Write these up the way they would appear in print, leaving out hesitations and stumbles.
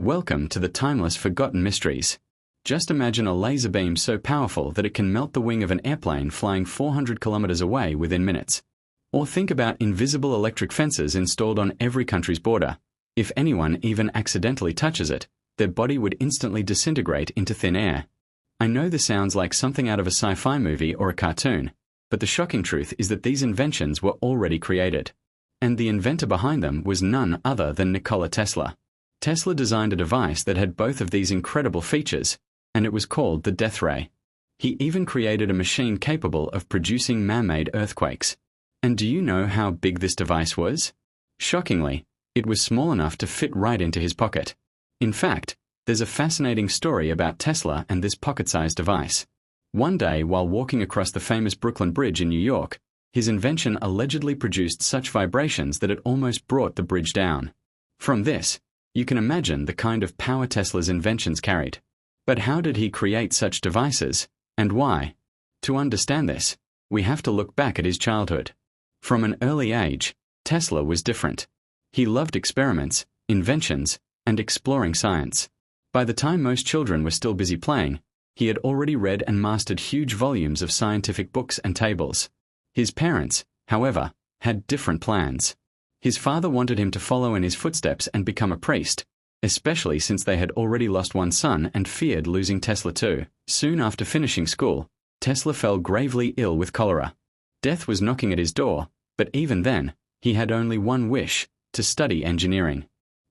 Welcome to the timeless forgotten mysteries. Just imagine a laser beam so powerful that it can melt the wing of an airplane flying 400 kilometers away within minutes. Or think about invisible electric fences installed on every country's border. If anyone even accidentally touches it, their body would instantly disintegrate into thin air. I know this sounds like something out of a sci-fi movie or a cartoon, but the shocking truth is that these inventions were already created. And the inventor behind them was none other than Nikola Tesla. Tesla designed a device that had both of these incredible features, and it was called the Death Ray. He even created a machine capable of producing man-made earthquakes. And do you know how big this device was? Shockingly, it was small enough to fit right into his pocket. In fact, there's a fascinating story about Tesla and this pocket-sized device. One day, while walking across the famous Brooklyn Bridge in New York, his invention allegedly produced such vibrations that it almost brought the bridge down. From this, you can imagine the kind of power Tesla's inventions carried. But how did he create such devices, and why? To understand this, we have to look back at his childhood. From an early age, Tesla was different. He loved experiments, inventions, and exploring science. By the time most children were still busy playing, he had already read and mastered huge volumes of scientific books and tables. His parents, however, had different plans. His father wanted him to follow in his footsteps and become a priest, especially since they had already lost one son and feared losing Tesla too. Soon after finishing school, Tesla fell gravely ill with cholera. Death was knocking at his door, but even then, he had only one wish: to study engineering.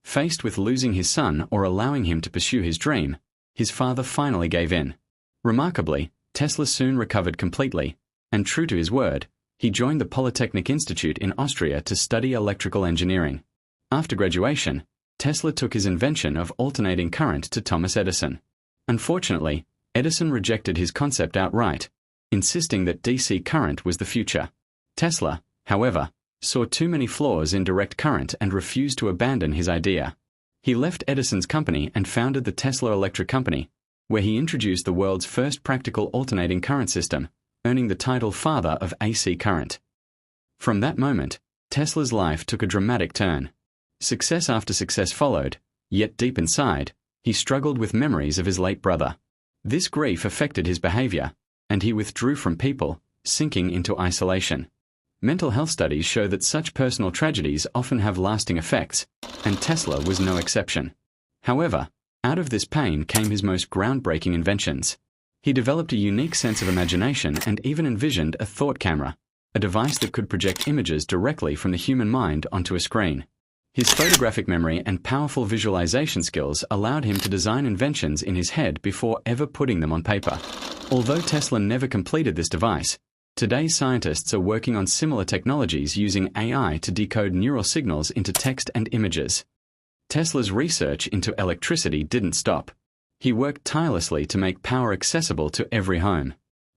Faced with losing his son or allowing him to pursue his dream, his father finally gave in. Remarkably, Tesla soon recovered completely, and true to his word, he joined the Polytechnic Institute in Austria to study electrical engineering. After graduation, Tesla took his invention of alternating current to Thomas Edison. Unfortunately, Edison rejected his concept outright, insisting that DC current was the future. Tesla, however, saw too many flaws in direct current and refused to abandon his idea. He left Edison's company and founded the Tesla Electric Company, where he introduced the world's first practical alternating current system, earning the title Father of AC Current. From that moment, Tesla's life took a dramatic turn. Success after success followed, yet deep inside, he struggled with memories of his late brother. This grief affected his behavior, and he withdrew from people, sinking into isolation. Mental health studies show that such personal tragedies often have lasting effects, and Tesla was no exception. However, out of this pain came his most groundbreaking inventions. He developed a unique sense of imagination and even envisioned a thought camera, a device that could project images directly from the human mind onto a screen. His photographic memory and powerful visualization skills allowed him to design inventions in his head before ever putting them on paper. Although Tesla never completed this device, today scientists are working on similar technologies using AI to decode neural signals into text and images. Tesla's research into electricity didn't stop. He worked tirelessly to make power accessible to every home.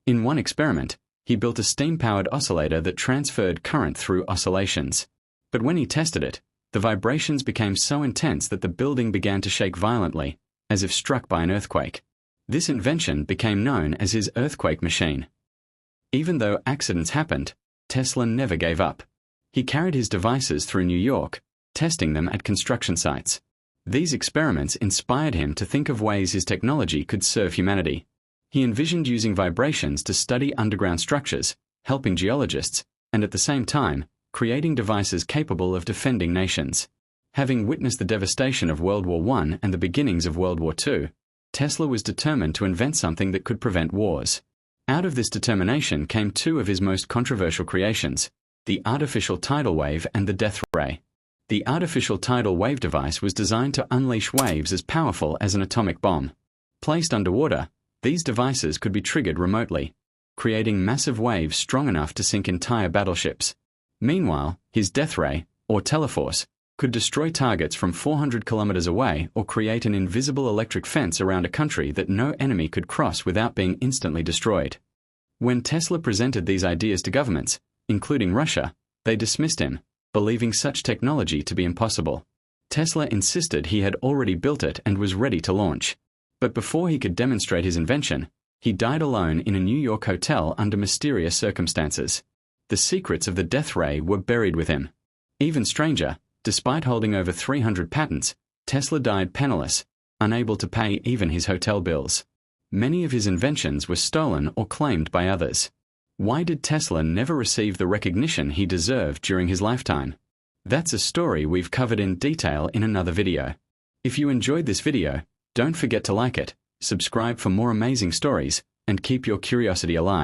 In one experiment, he built a steam-powered oscillator that transferred current through oscillations. But when he tested it, the vibrations became so intense that the building began to shake violently, as if struck by an earthquake. This invention became known as his earthquake machine. Even though accidents happened, Tesla never gave up. He carried his devices through New York, testing them at construction sites. These experiments inspired him to think of ways his technology could serve humanity. He envisioned using vibrations to study underground structures, helping geologists, and at the same time, creating devices capable of defending nations. Having witnessed the devastation of World War I and the beginnings of World War II, Tesla was determined to invent something that could prevent wars. Out of this determination came two of his most controversial creations: the artificial tidal wave and the death ray. The artificial tidal wave device was designed to unleash waves as powerful as an atomic bomb. Placed underwater, these devices could be triggered remotely, creating massive waves strong enough to sink entire battleships. Meanwhile, his death ray, or teleforce, could destroy targets from 400 kilometers away or create an invisible electric fence around a country that no enemy could cross without being instantly destroyed. When Tesla presented these ideas to governments, including Russia, they dismissed him, believing such technology to be impossible. Tesla insisted he had already built it and was ready to launch. But before he could demonstrate his invention, he died alone in a New York hotel under mysterious circumstances. The secrets of the death ray were buried with him. Even stranger, despite holding over 300 patents, Tesla died penniless, unable to pay even his hotel bills. Many of his inventions were stolen or claimed by others. Why did Tesla never receive the recognition he deserved during his lifetime? That's a story we've covered in detail in another video. If you enjoyed this video, don't forget to like it, subscribe for more amazing stories, and keep your curiosity alive.